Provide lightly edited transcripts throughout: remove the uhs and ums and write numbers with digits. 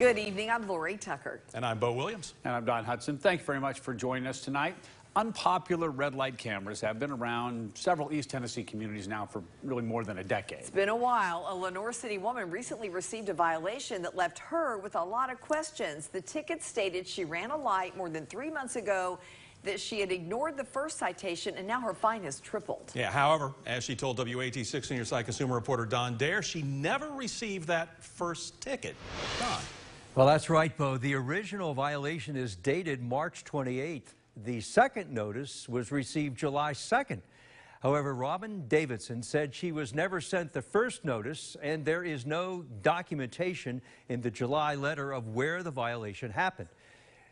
Good evening, I'm Lori Tucker. And I'm Bo Williams. And I'm Don Hudson. Thank you very much for joining us tonight. Unpopular red light cameras have been around several East Tennessee communities now for really more than a decade. It's been a while. A Lenoir City woman recently received a violation that left her with a lot of questions. The ticket stated she ran a light more than 3 months ago, that she had ignored the first citation, and now her fine has tripled. Yeah, however, as she told WAT6 Senior Side Consumer Reporter Don Dare, she never received that first ticket. Don. Well, that's right, Bo. The original violation is dated March 28th. The second notice was received July 2nd. However, Robin Davidson said she was never sent the first notice, and there is no documentation in the July letter of where the violation happened.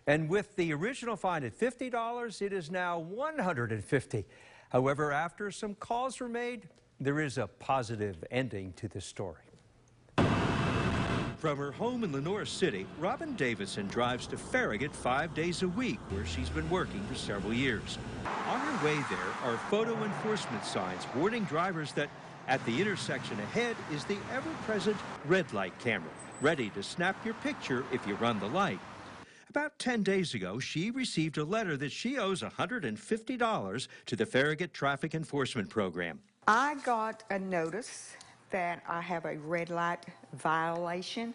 And with the original fine at $50, it is now $150. However, after some calls were made, there is a positive ending to this story. From her home in Lenoir City, Robin Davidson drives to Farragut 5 days a week, where she's been working for several years. On her way there are photo enforcement signs warning drivers that at the intersection ahead is the ever-present red light camera, ready to snap your picture if you run the light. About 10 days ago, she received a letter that she owes $150 to the Farragut Traffic Enforcement Program. I got a notice that I have a red light violation,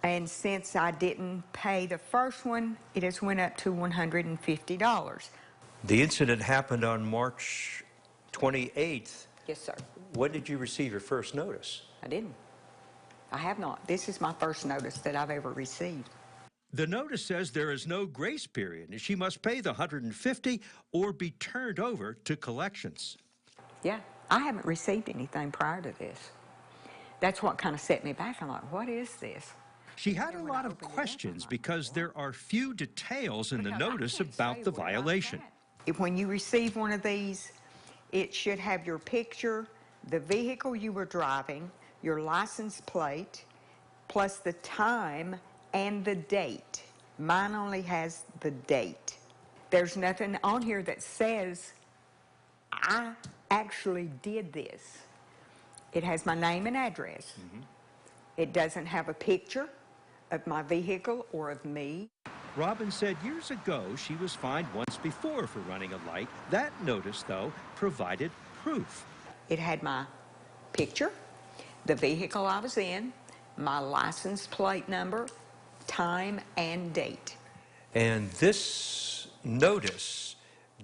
and since I didn't pay the first one, it has went up to $150. The incident happened on March 28th. Yes, sir. When did you receive your first notice? I didn't. I have not. This is my first notice that I've ever received. The notice says there is no grace period, and she must pay the $150 or be turned over to collections. Yeah, I haven't received anything prior to this. That's what kind of set me back. I'm like, what is this? She had a lot of questions because there are few details in the notice about the violation. When you receive one of these, it should have your picture, the vehicle you were driving, your license plate, plus the time and the date. Mine only has the date. There's nothing on here that says I actually did this. It has my name and address. It doesn't have a picture of my vehicle or of me. Robin said years ago she was fined once before for running a light. That notice, though, provided proof. It had my picture, the vehicle I was in, my license plate number, time and date. And this notice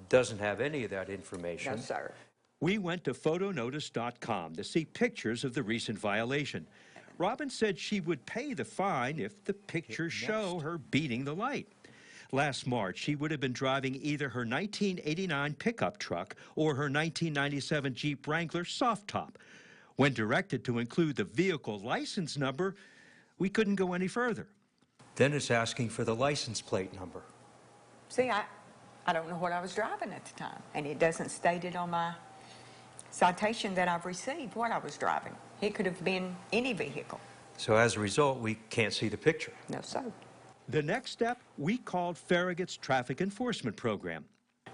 doesn't have any of that information. No, sir. We went to photonotice.com to see pictures of the recent violation. Robin said she would pay the fine if the pictures show her beating the light. Last March, she would have been driving either her 1989 pickup truck or her 1997 Jeep Wrangler soft top. When directed to include the vehicle license number, we couldn't go any further. Then it's asking for the license plate number. See, I don't know what I was driving at the time, and it doesn't state it on my citation that I've received what I was driving. It could have been any vehicle. So as a result, we can't see the picture. No, sir. The next step, we called Farragut's Traffic Enforcement Program.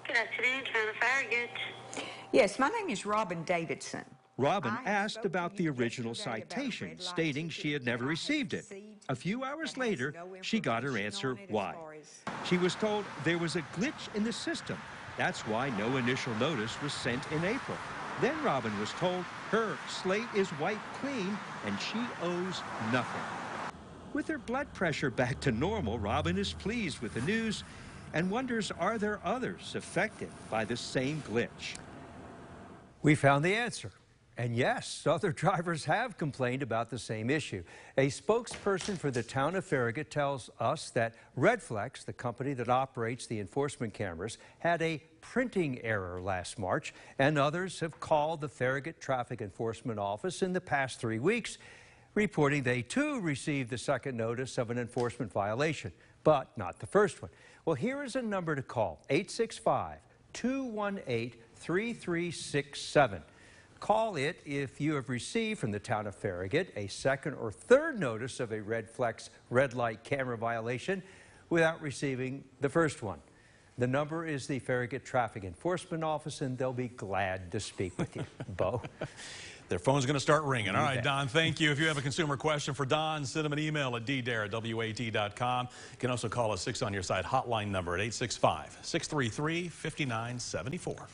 Good afternoon, Town of Farragut. Yes, my name is Robin Davidson. Robin asked about the original citation, stating she had never received it. A few hours later, she got her answer why. She was told there was a glitch in the system. That's why no initial notice was sent in April. Then Robin was told her slate is wiped clean and she owes nothing. With her blood pressure back to normal, Robin is pleased with the news and wonders, are there others affected by the same glitch? We found the answer. And yes, other drivers have complained about the same issue. A spokesperson for the town of Farragut tells us that Redflex, the company that operates the enforcement cameras, had a printing error last March, and others have called the Farragut Traffic Enforcement Office in the past 3 weeks, reporting they too received the second notice of an enforcement violation, but not the first one. Well, here is a number to call, 865-218-3367. Call it if you have received from the town of Farragut a second or third notice of a Redflex red light camera violation without receiving the first one. The number is the Farragut Traffic Enforcement Office, and they'll be glad to speak with you. Bo? Their phone's going to start ringing. All right, Don, thank you. If you have a consumer question for Don, send him an email at ddare@wat.com. You can also call us 6 on your side hotline number at 865-633-5974.